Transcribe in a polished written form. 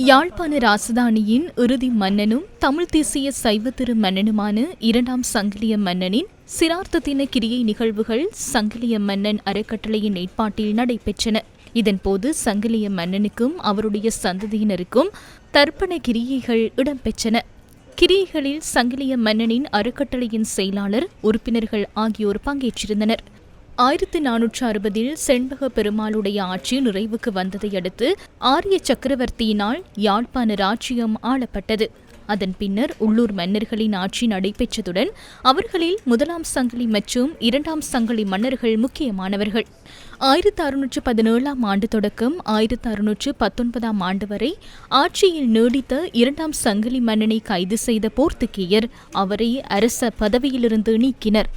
யாழ்ப்பாண ராசதானியின் இறுதி மன்னனும் தமிழ் தேசிய சைவ திரு மன்னனுமான இரண்டாம் சங்கிலிய மன்னனின் சிரார்த்த தின கிரியை நிகழ்வுகள் சங்கிலிய மன்னன் அறக்கட்டளையின் ஏற்பாட்டில் நடைபெற்றன. இதன்போது சங்கிலிய மன்னனுக்கும் அவருடைய சந்ததியினருக்கும் தர்ப்பண கிரியைகள் இடம்பெற்றன. கிரியைகளில் சங்கிலிய மன்னனின் அறக்கட்டளையின் செயலாளர், உறுப்பினர்கள் ஆகியோர் பங்கேற்றிருந்தனர். 1460 செண்பக பெருமாளுடைய ஆட்சி நிறைவுக்கு வந்ததை அடுத்து ஆரிய சக்கரவர்த்தியினால் யாழ்ப்பாண ராச்சியம் ஆளப்பட்டது. அதன் பின்னர் உள்ளூர் மன்னர்களின் ஆட்சி நடைபெற்றதுடன் அவர்களில் முதலாம் சங்கிலி மற்றும் இரண்டாம் சங்கிலி மன்னர்கள் முக்கியமானவர்கள். 1617 ஆண்டு தொடக்கம் 1619 ஆண்டு வரை ஆட்சியில் நீடித்த இரண்டாம் சங்கிலி மன்னனை கைது செய்த போர்த்துகீயர் அவரை அரச பதவியிலிருந்து நீக்கினர்.